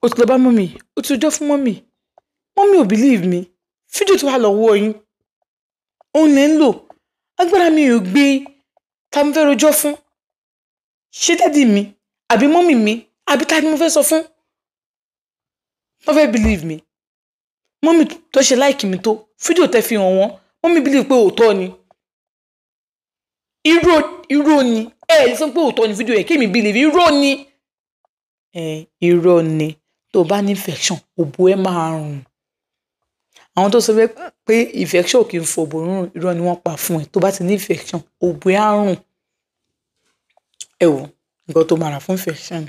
ó ti lọ bá mọ́mì ó ti jọ́ fún mọ́mì ò believe mi fídíò tó wà lọ́wọ́ yín òun lè ń lò agbára mi ò gbé ta mo fẹ́ rojọ́ fún ṣé dádì mi àbí mọ́mì mi àbí ta ni mo fẹ́ sọ fún wọ́n fẹ́ believe mi mọ́mì tó ṣe like mi tó fídíò tẹ́ fi hàn wọ́n mọ́mì believe pé òótọ́ ni irọ́ ni lè sọ pé òótọ́ ni fídíò yẹn kémi believe irọ́ ni irọ́ ni tó bá ní infection òbò ẹ máa rùn àwọn tó sọ pé infection kì í fọ òbò rùn irọ́ ni wọ́n pa fún ẹ tó bá ti ní infection òbò ẹ á rùn ẹ wò nǹkan tó máa rà fún infection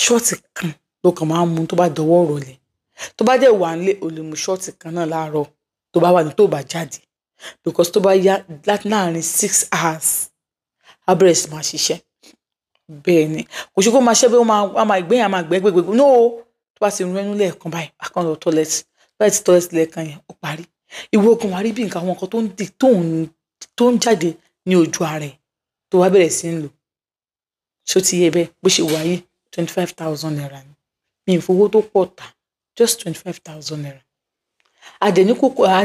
ṣọ́ọ̀tì kan ló kàn máa ń mu tó bá dọwọ́ rọlẹ̀ tó bá dẹ̀ wà nílé o lè mu ṣọ́ọ̀tì kan náà láàárọ̀ tó bá wà ní tó bá jáde because tó bá yá láàárín 6 hours á bẹ̀rẹ̀ sí máa ṣiṣẹ́ bẹ́ẹ̀ ni kò ṣe kó máa ṣẹ́ bí ó máa gbẹ̀yìn máa gbẹ̀gbẹ̀gbẹ̀ no tó bá ti rún ẹnu lẹ́ẹ̀kan báyìí akán lọ tọ́lẹ̀tì báyìí ti tọ́lẹ̀tì lẹ́ẹ̀kan yẹn ó parí ìwọ ogun wa rí bí nǹkan àwọn nǹkan tó ń jáde ní ojú ara ẹ̀ tó wá bẹ̀rẹ̀ sí ń lò ṣó ti yẹ bẹ́ẹ̀ bó ṣe wáyé 25,000 naira ni mi ì fowó tó pọ̀ tà just 25,000 naira àdẹ̀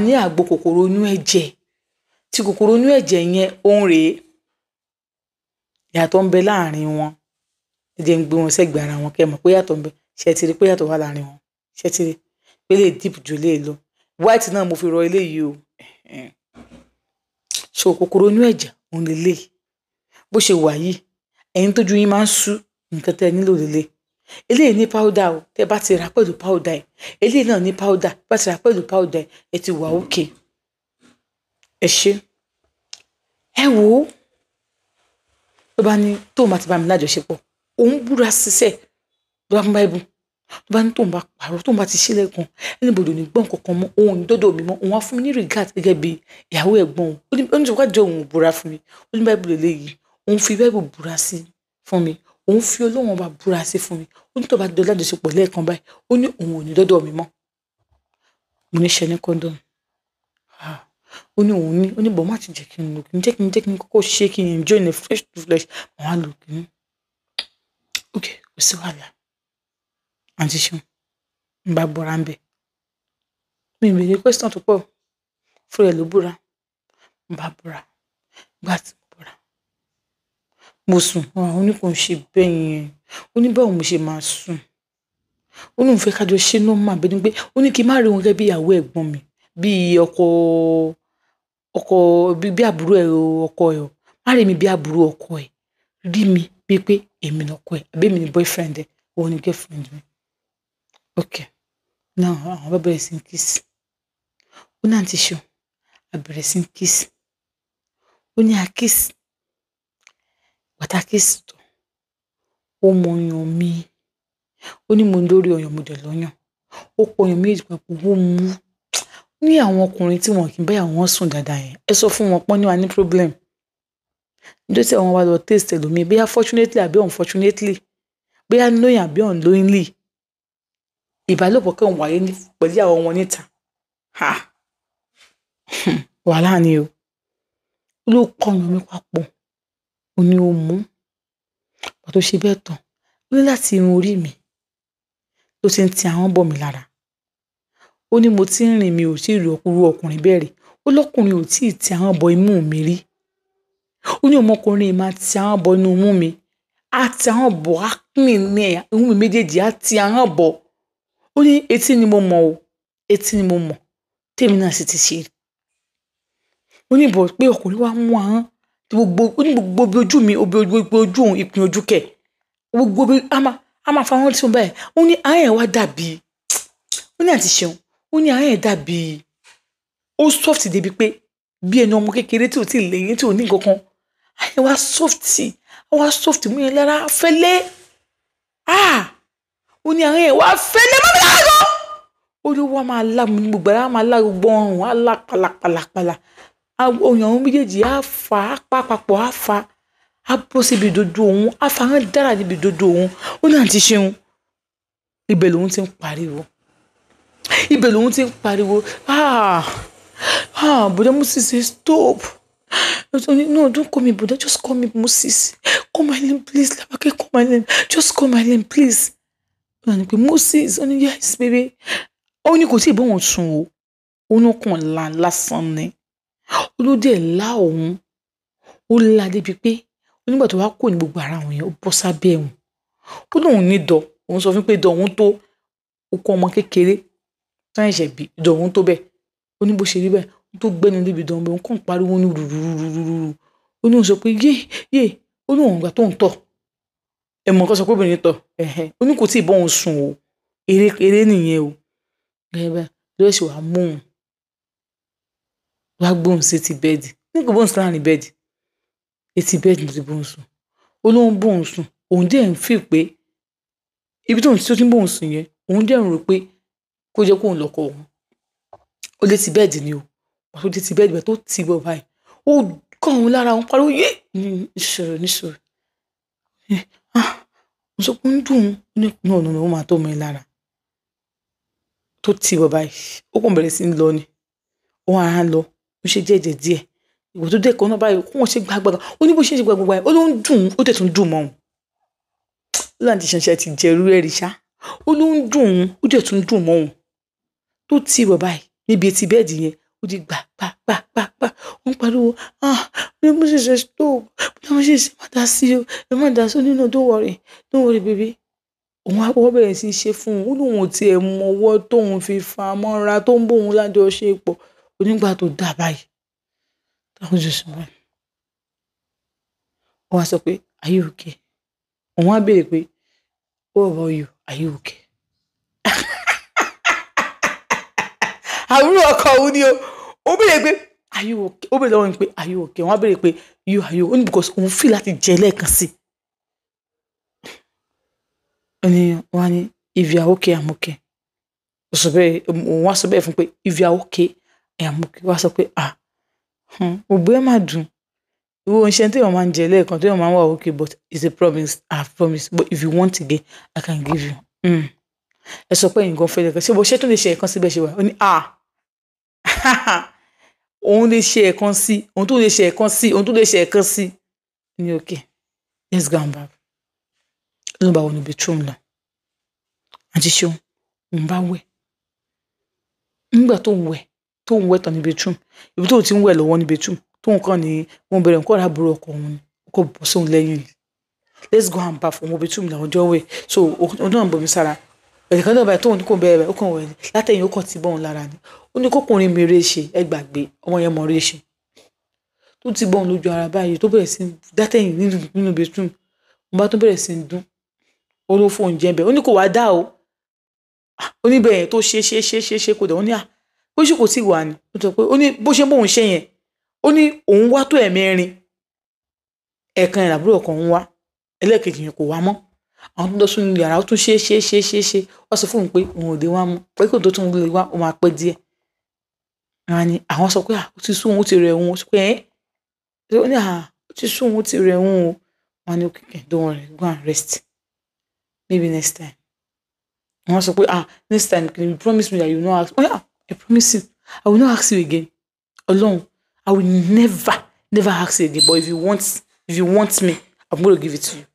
ní àgbo kòkòrò inú ẹ̀jẹ̀ tí kòkòrò inú ẹ̀jẹ̀ yẹn òun rèé yàtọ̀ ń bẹ láàrin wọn ẹ̀jẹ̀ ń gbé wọn sẹ́gbẹ̀ẹ́ ara wọn kẹ́ mọ̀ pé yàtọ̀ ń bẹ ṣe ti rí pé yàtọ̀ wà láàrin wọn ṣe ti rí pé lè deep jù lè lọ white náà mo fi rọ eléyìí o so kòkòrò inú ẹ̀jẹ̀ òun lè lè bó ṣe wà yìí ẹ̀yin tójú yín máa ń sú nǹkan tẹ́ nílò lélẹ̀ eléyìí ní powder o tẹ́ bá ti rà pẹ̀lú powder ẹ̀ eléyìí náà ní powder bá ti rà pẹ̀lú powder ẹ ti wà òkè ẹ ṣe ẹ wò ó tó bá ní tóun bá ti bá mi lájọṣepọ̀ òun búra ṣiṣẹ́ ló bá ń bá ibùn tó bá ní tóun bá pààrọ̀ tóun bá ti ṣílẹ̀ kan ẹnìbodò ní gbọ́n kankan mọ́ òun ní dọ́dọ̀ mi mọ́ òun á fún mi ní regard gẹ́gẹ́ bí ìyàwó ẹ̀gbọ́n òun ó ní sọ wájú òun búra fún mi ó ní báìbù lélẹ́yìí òun fi báìbù búra sí fún mi òun fi Ọlọ́run ọba búra sí fún mi ó ní tó bá dọ́ lájọṣepọ̀ lẹ́ẹ̀kan báyìí ó ní òun ò ní dọ́dọ̀ mi mọ́ mo ní ṣe ní kọ́ńdọ̀mù ó ní òun ní ó ní bọ̀ má ti jẹ́ kí n lò kí n jẹ́ kí n kọ́kọ́ ṣe kí n enjoy ní fresh to flesh àwọn àlò kì í ok kò sí wàhálà àǹtí ṣeun ń bá bọ́ra ń bẹ̀ mi ì béèrè question tó pọ̀ fún ẹ̀ ló búra ń bá bọ́ra gbà tí mo bọ́ra mo sùn àwọn oníkan ṣe bẹ́ẹ̀ yẹn ó ní báwo mo ṣe máa sùn ó ní òun fẹ́ kájọ ṣe normal bẹ́ẹ̀ ni pé ó ní kí n má rí wọn gẹ́gẹ́ bí ìyàwó ẹ̀gbọ́n mi bí ọkọ bí àbúrò ẹ ọkọ ẹ má rí mi bí àbúrò ọkọ ẹ rí mi bí pé èmi lọkọ ẹ àbí èmi ni boyfriend ẹ òun ni girlfriend mi ok now àwọn bá bẹ̀rẹ̀ sí ń kiss ó náà ti ṣe a bẹ̀rẹ̀ sí ń kiss ó ní a kiss bàtà kiss tó ó mọ ọyàn mi ó ní mo ń lórí ọyàn mo dẹ̀ lọ́yàn ó pọ̀ ọyàn méjì papọ̀ ó mú ní àwọn ọkùnrin tí wọn kì í báyà wọn sùn dáadáa yẹn ẹ sọ fún wọn pọ́n ní wa ní problem nítorí tí àwọn wa lọ taste ẹlòmíì bóyá fortunately àbí unfortunately bóyá knowing àbí unknowingly ìbálòpọ̀ kan wáyé pẹ̀lú àwọn wọn níta wàhálà ni o ló kọyàn mi papọ̀ ó ní ó mú pàtó ṣe bẹ́ẹ̀ tán ó ní láti irun orí mi ló ti ń ti àwọn bọ̀ mí lára ó ní mo ti ń rìn mi ò tí ì rí ọkùnrin bẹ́ẹ̀ rí ó lọ́kùnrin ò tí ì ti àwọn bọ imú mi rí ó ní ọmọkùnrin máa ti àwọn bọ inú imú mi á ti àwọn bọ á pín ní imú mi méjèèjì á ti àwọn bọ ó ní etí ni mo mọ̀ o etí ni mo mọ̀ tèmi náà sì ti ṣe ó ní bọ̀ pé ọkùnrin wa mú àwọn ó ní gbogbo bí ojú mi gbogbo ojú òun ìpín ojú kẹ̀ gbogbo bí a máa fa wọn tí wọn báyìí ó ní àyẹ̀ wá dàbí ó ní àti ṣeun ó ní àyẹ̀ dàbí ó soft débi pé bí ẹni ọmọ kékeré tí ò tí ì lẹ́yìn tí ò ní nǹkan kan àyẹ̀ wá soft mú yẹn lára fẹ́lẹ́ ó ní àyẹ̀ wá fẹ́lẹ́ mọ́ mi lára gan ó ní wọ́n máa lá mi gbogbo ara máa lá gbogbo ọrùn á lá pàlàpàlàpàlà òyìn àwọn méjèèjì á fà á papọ̀ á fà á bọ́ síbi ìdodo òun á fà á dára níbi ìdodo òun ó ní àti ṣeun ibẹ̀ lòun ti ń pariwo Bọ̀dá Moses say stop no don't call me Bọ̀dá just call me Moses call my name please Labake call my name just call my name please ó ní pé Moses ó ní yes baby ó ní kò tí ì bọ́ òun sùn o ó ní kàn la lásán ni ó ló dé lá òun ó la débi pé onígbà tó wá kò ní gbogbo ara àwọn yẹn ó bọ́ sábẹ́ òun ó lóun ní dọ̀ òun sọ fún pé dọ̀ òun tó okó ọmọ kékeré tó ń ṣẹ̀ bí dọ̀ òun tó bẹ́ẹ̀ ó ní bó ṣe rí bẹ́ẹ̀ ó tó gbẹ́nu débi dọ̀ òun kàn pariwo ní rúrúrúrúrú ó ní òun sọ pé yé ó ní òun gbà tó ń tọ̀ ẹ̀mọ̀ kan sọ pé obìnrin tọ̀ ó ní kò tí ì bọ́ òun sùn o eré nìyẹn o gẹ́gẹ́ bẹ́ẹ̀ ló ṣe wàá mú òun wá gbóhùn sí ti bẹ́ẹ̀dì ní kò bóhùn sí láàrin bẹ́ẹ̀dì etí bẹ́ẹ̀dì ló ti bóhùn sùn ó ló ń bóhùn sùn òun dẹ̀ ń fi pé ibi tóun tí ó ti ń bóhùn sùn yẹn òun dẹ̀ ń rò pé kó jẹ́ kóun lọ́kọ òun ó lé ti bẹ́ẹ̀dì ni o ó lé ti bẹ́ẹ̀dì bẹ́ẹ̀ tó ti bọ̀ báyìí ó kọ́ òun lára òun pariwo yé níṣòro mo sọ pé ń dùn ún ní ó máa tó mọ́ ẹ lára tó ti bọ̀ báyìí ó kàn bẹ̀rẹ̀ sí ń lọ ni ó wá ara ń lọ ó ṣe jẹ́jẹ́ díẹ̀ ìwọ tó dé kan náà báyìí kó wọ́n ṣe gbàgbà ó ní bó ṣe gbàgbà báyìí ó ló ń dùn ún ó tẹ̀ tún dùn mọ́ òun ó láǹtí ṣanṣẹ́ ti jẹ̀rú ẹ̀rí ṣá ó ló ń dùn ún ó tẹ̀ tún dùn mọ́ òun tó ti bọ̀ báyìí níbi etí bẹ́ẹ̀dì yẹn ó di gbà ó ń pariwo bí mo ṣe ṣe stop bí mo ṣe ṣe má dá sí o ẹ má dá sí o nínú don't worry baby òun àwọ̀ bẹ̀rẹ̀ sí í ṣe fún un ó lóun ò tiẹ̀ mọ ọwọ́ tóun fi fa mọ́ra tó ń bóun lájọṣepọ̀ onígbà tó dà báyìí táwọn jọ sùn báyìí wọ́n á sọ pé are you okay òun á béèrè pé what about you are you okay àbúrò ọkọ òun ni ó béèrè pé are you okay ó béèrè lọ́wọ́ mi pé are you okay wọ́n á béèrè pé are you ó ní because òun feel láti jẹ lẹ́ẹ̀kan sí wọ́n á ní if you are okay I'm okay òun wá sọ bẹ́ẹ̀ fún pé if you are okay I am okay wá sọ pé ògbó ẹ má dùn ìwọ oúnjẹ tí wọ́n máa ń jẹ lẹ́ẹ̀kan tí wọ́n máa ń wà okay but it's a promise I have promised but if you want again I can give you ẹ sọ pé nǹkan fẹ́ lẹ́ẹ̀kan ṣé bó ṣe tún lè ṣe ẹ̀kan síbẹ̀ ṣe wà ó ní òun lè ṣe ẹ̀kan sí òun tún lè ṣe ẹ̀kan sí òun tún lè ṣe ẹ̀kan sí ní okay let's go and back ló bá wọnú bedroom lọ àti ṣeun òun bá wẹ̀ nígbà tó ń wẹ̀ tán ní bedroom ibi tó ti ń wẹ̀ lọ́wọ́ ní bedroom tó ń kàn ní wọn bẹ̀rẹ̀ nǹkan àbúrò ọkọ òun kò bọ́ sóun lẹ́yìn let's go and bath òun bedroom làwọn jọ wẹ̀ so òun náà bomi sára ẹ̀ẹ̀kan náà báyìí tóun kò bẹ̀rẹ̀ ó kàn wẹ̀ látẹ̀yìn ó kàn ti bọ́ òun lára ni ó ní kókùnrin mi rèé ṣe ẹ gbàgbé ọmọ yẹn mọ̀ rèé ṣe tó ti bọ́ òun lójú ara báyìí tó bẹ̀rẹ̀ sí látẹ̀yìn nínú bedroom òun bá tó bẹ̀rẹ̀ sí ń dún ó ló fóun jẹ́ bẹ́ẹ̀ ó ní kò wá dá o ó ní bẹ́ẹ̀ tó ṣe kò dẹ̀ ó ní bó ṣe kò tí wà ní ó sọ pé ó ní bó ṣe bóun ṣe yẹn ó ní òun wá tó ẹ̀mẹ́rin ẹ̀ẹ̀kan ẹ̀ làbúrò kan ń wá ẹlẹ́ẹ̀kejì yẹn kò wá mọ́ àwọn tó lọ sínú yàrá ó tún ṣe wọ́n sọ fún un pé òun ò lè wá mọ́ pé kò tó tún lè wá ó máa pẹ́ díẹ̀ àwọn sọ pé ó ti sún òun ó ti rẹ̀ òun ó sọ pé ó ní ó ti sún òun ó ti rẹ̀ òun o wọn ní okay don't worry go and rest maybe next time wọ́n sọ pé next time can you promise me that you will not ask I promise you I will not ask you again alone I will never ask you again but if you want me I'm going to give it to you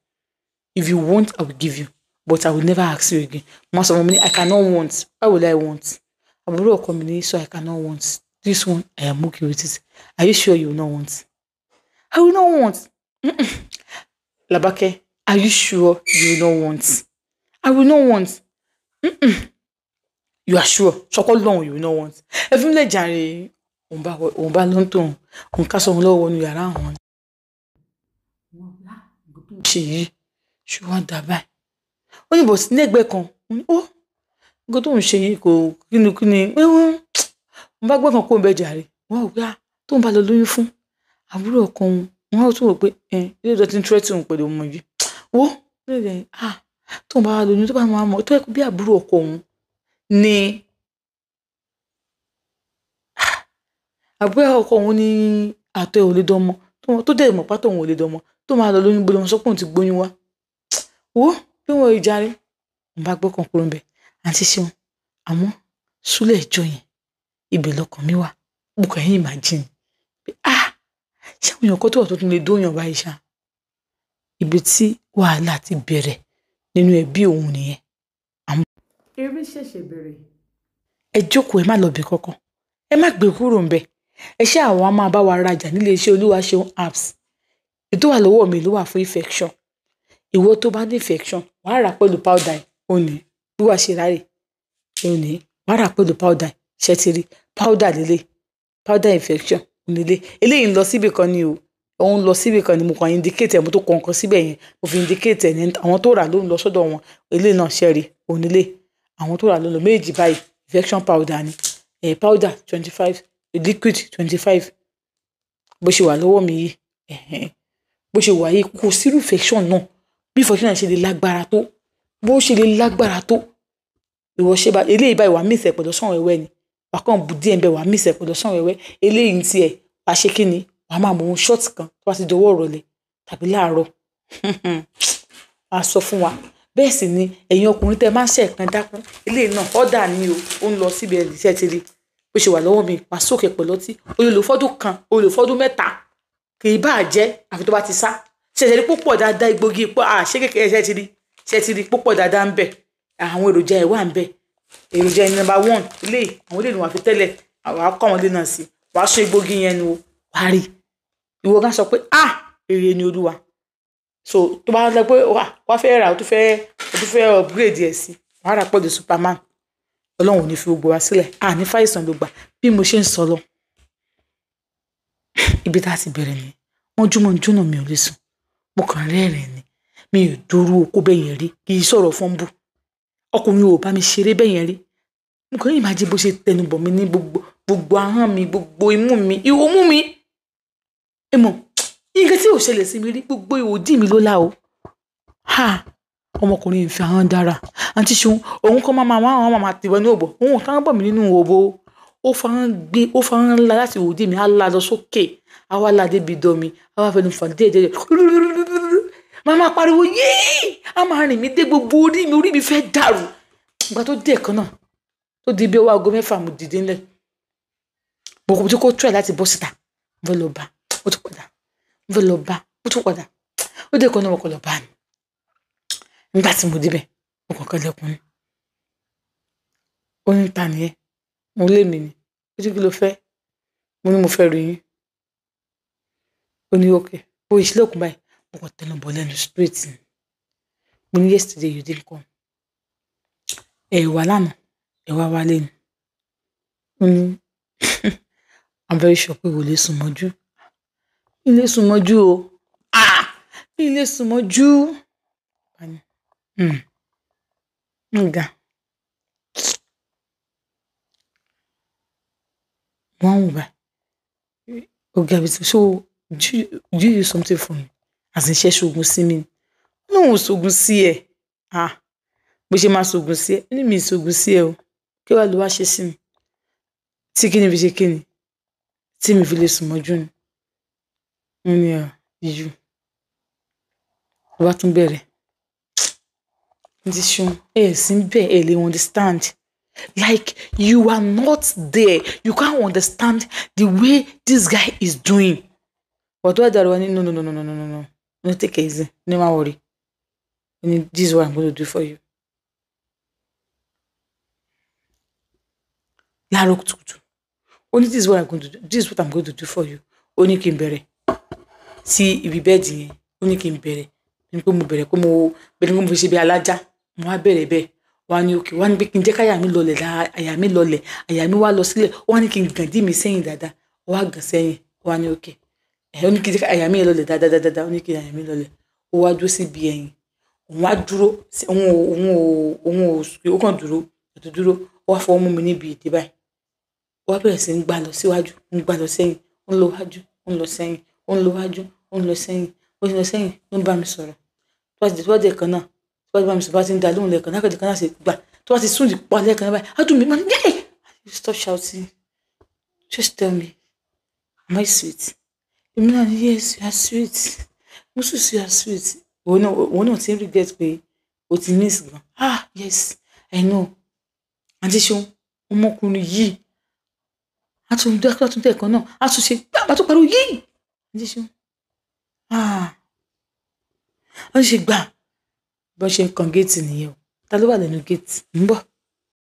if you want I will give you but I will never ask you again most of me I cannot want why would I want àbúrò ọkọ mi ní so I cannot want this one I am okay with it are you sure you will not want I will not want Labake are you sure you will not want I will not want you are sure sọkọ lọhùn you will not want ẹ fún lè jàre òun bá ló ń tó òun ká sọ òun lọ́wọ́ ní yàrá àwọn ṣe yìí ṣùgbọ́n dàbà ó ní bọ̀ sí lẹ́gbẹ̀ẹ́ kan nǹkan tó ń ṣe yìí kò kíni wọ́n bá gbọ́ kan kó ń bẹ jàre wọ́n ò gbá tó ń bá lọ lóyún fún àbúrò ọkọ òun wọ́n tún wò pé ilé ìjọ ti ń tírẹ́tì òun pẹ̀lú ọmọ yìí tó ń bá lóyún tó bá máa mọ̀ tó yẹ kó bí àbúrò ọkọ òun ni àbúrò ọkọ òun ní àtọ̀ ẹ̀ ò lè dánmọ tó dẹ̀ mọ̀ pátó òun ò lè dánmọ tó máa lọ lóyún gbọ́dọ̀ wọn sọ pé òun ti gbóyún wá bí wọn ò járe ń bá gbọ́ kan kúrò ń bẹ̀ àti ṣeun àmọ́ súlẹ̀ ìjọ yẹn ibẹ̀ lọkàn mi wà bùkọ̀ ẹ̀yìn imagine pé ṣé àwọn èèyàn kan tó wà tó tún lè dóyàn báyìí ṣá ibi tí wàhálà ti bẹ̀rẹ̀ nínú ẹbí òun nìyẹn eré ṣẹ̀ṣẹ̀ bẹ̀rẹ̀. Ẹ jókòó, ẹ má lọ bí kankan, ẹ má gbé kúrò ń bẹ. Ẹ ṣe àwọn a máa bá wa rajà nílé iṣẹ́ Olúwaṣeun apps. Ètò wà lọ́wọ́ mi ló wà fún infection. Ìwọ tó bá ní infection, wàá rà pẹ̀lú powder òní bí wàá ṣe ráre òní, wàá rà pẹ̀lú powder ṣe ti rí powder lélẹ̀, powder infection onílé. Eléyìí ń lọ síbi kan ni o, òun lọ síbi kan ni mo kàn indicate ẹ̀, mo tó kọ nǹkan síbẹ̀ yẹn, mo fi indicate ẹ̀ ní àwọn tó rà ló ń lọ sọ́dọ̀ wọn. Eléyìí náà ṣẹ́rí onílé, àwọn tó rà ló ń lọ méjì báyìí. Infection powder ni powder 25, liquid 25 bó ṣe wà lọ́wọ́ mi yìí. Bó ṣe wà yìí kò sírú infection náà bí infection náà ṣe lè lágbára tó, bó ṣe lè lágbára tó. Ìwọ ṣe bá eléyìí báyìí wà mí ìsẹ̀ pẹ̀lú ọsàn wẹ́wẹ́ ni, wà kàn bù díẹ̀ ń bẹ wà mí ìsẹ̀ pẹ̀lú ọsàn wẹ́wẹ́. Eléyìí ń tiẹ̀ wà ṣe kí ni, wà máa mú short kan tó bá ti dọwọ́ ìrọ̀lẹ́ tàbí láàárọ̀. A sọ fún wa. Bẹ́ẹ̀ sì ni ẹ̀yin ọkùnrin tẹ́ máa ń ṣe ẹ̀kan dákú, eléyìí náà ọ̀dà ni o, ó ń lọ síbi ẹ̀rì iṣẹ́ ti rí. Bó ṣe wà lọ́wọ́ mi, wà sókè pẹ̀lú ọtí. O lè lò fọ́dún kan, o lè lò fọ́dún mẹ́ta, kì í bá jẹ́ àfi tó bá ti sá. Ṣẹ̀ṣẹ̀ rí púpọ̀ dáadáa egbògi pọ̀, ṣé kékeré ṣe ti rí púpọ̀ dáadáa ń bẹ. Àwọn èròjà ẹ̀ wà ń bẹ. Èròjà ẹ̀ number 1 eléyìí, àwọn eléyìí wà fi tẹ́lẹ̀, wà kọ́ wọn lé náà sí. Wà sọ egbògi yẹn nu o, wà rí. Ìwọ gan sọ pé èrè ni Olúwa. So tó bá lọ pé wà fẹ́ rà, o tún fẹ́ upgrade ẹ̀ sí, wà rà pẹ̀lú Superman. Ọlọ́run ò ní fi gbogbo wa sílẹ̀, ní fàìsàn ló gbà. Bí mo ṣe ń sọ lọ, ibi tá a ti bẹ̀rẹ̀ ni wọ́n júmọ̀ jóná mi ò lè sùn. Mo kàn rẹ́rìn ni, mi ò dúró okó bẹ́yẹn rí, kì í sọ̀rọ̀ fún bú. Ọkùnrin ò bá mi ṣeré bẹ́yẹn rí. Mo kàn ní imagine bó ṣe tẹnubọ̀ mi ní gbogbo ahọ́n mi, gbogbo imú mi, ihò mú mi. Ẹ mọ̀, nǹkan tí ò ṣẹlẹ̀ sí mi rí, gbogbo ihò dì mí ló lá o. Ọmọkùnrin ìfẹ́ àwọn dára. Àǹtí Ṣeun, òun kọ́ máa tìwọ́ ní òbò. Òun ò tán bọ̀ mí nínú òbò. Ó fọ́nrán ńlá láti òdì mi, á lá lọ sókè, á wá lá débi dọ́ mi, á wá fẹnu fà díẹ̀. Màmá pariwo yéé, á máa rìn mí dé gbogbo orí mi fẹ́ dàrú. Ìgbà tó dé ẹ̀kan náà, tó di bí ọwọ́ aago 6 mo dìde ńlẹ̀. Mo kò tí kò try láti bọ́ síta. Mo fẹ́ lọ bá, ó tún padà. Mo fẹ́ lọ bá, ó tún padà. Ó dé ẹ̀kan náà mo kọ̀ lọ bá ni. Nígbà tí mo débẹ̀, mo kàn kẹ́lẹ̀kùn ni. Ó ní ta ni ẹ́? Mo lé mi ni. Ó ní kí ló fẹ́? Mo ní mo fẹ́ rí yín. Ó ní okay. Bó ìṣílẹ̀kùn báyìí, mo kàn tẹnu bọ̀ lẹ́nu straight ni. Mo ní yesterday you didn't come. Ẹ wá lánàá, ẹ wá wálé ni. Ó ní I'm very sure pé o lè sùn mọ́jú. Ilé sùn mọ́jú o. Ilé sùn mọ́jú. Nga. Wọ́n wù bá. Ọ̀gá mi sọ, so do you use something for me? As in ṣe ṣoògùn sí mi. No, ṣoògùn sí ẹ. Bó ṣe máa ṣoògùn sí ẹ. Ní mi ṣoògùn sí ẹ o. Kí wàá lọ wá ṣe sí mi? Tí kí ni fi ṣe kí ni? Tí mi fi lè sùn mọ́jú ni. Mo ní ìyú. Ló bá tún bẹ̀rẹ̀. Àǹtí Ṣeun, sí bẹ́ẹ̀ ẹ lè understand. Like you are not there. You can't understand the way this guy is doing. But what that one? No. No, take it easy. Never worry. This is what I'm going to do for you. Láàárọ̀ kùtùkùtù. This is what I'm going to do. This is what I'm going to do for you. Ó ní kí n bẹ̀rẹ̀. Sí ibi bẹ́ẹ̀dì yẹn. Ó ní kí n bẹ̀rẹ̀. Ní pé mo bẹ̀rẹ̀ pé mo fi ṣe bí alájà. Mo wá bẹ̀rẹ̀ bẹ́ẹ̀. Wá ní okay. Wá ní pé kí n jẹ́ káyà mi lọlẹ̀ àyà mi wá lọ sílẹ̀. Wá ní kí n gàn dí mi sẹ́yìn dáadáa. Wá gàn sẹ́yìn. Wá ní okay. Ó ní kí n jẹ́ àyà mi lọlẹ̀ dáadáa. Ó ní kí àyà mi lọlẹ̀. Ó wá dúró síbi ẹ̀yìn. Òun wá dúró. Ó kàn dúró. Ó wá fọwọ́ mú mi níbi ìdí báyìí. Ó wá bẹ̀rẹ̀ sí ń gbá lọ síwájú, ń gbá lọ sẹ́yìn, ó ń lọ wájú, ó ń lọ sẹ́yìn, ó ń lọ wájú, ó ń lọ sẹ́yìn, ó ń lọ sẹ́yìn, ó ń bá mi sọ̀rọ̀. Tó bá dé kan náà, tó bá bá mi sọ̀rọ̀, bá ti ń da lóhùn lẹ́ẹ̀kan náà, kẹ́dẹ̀ kan náà ṣe gbà. Tó bá ti sùn pa lẹ́ẹ̀kan náà báyìí, á dùn mí, máa ní yéé! Stop shouting. Just tell me, am I sweet? Èmi náà ní yes, you are sweet. Mo sùn sí you are sweet. Òun náà ti ń regret pé o ti miss gan. Yes, I know. Àǹtí Ṣeun, ọmọkùnrin yìí. A tún dé ẹ̀kan náà, a tún ṣe gbà tó pariwo yìí. Àǹtí Ṣeun. Wọ́n ṣe gbà. Bọ́n ṣe ń kan géètì nìyẹn o. Ta ló wà lẹ́nu géètì? Ń bọ̀.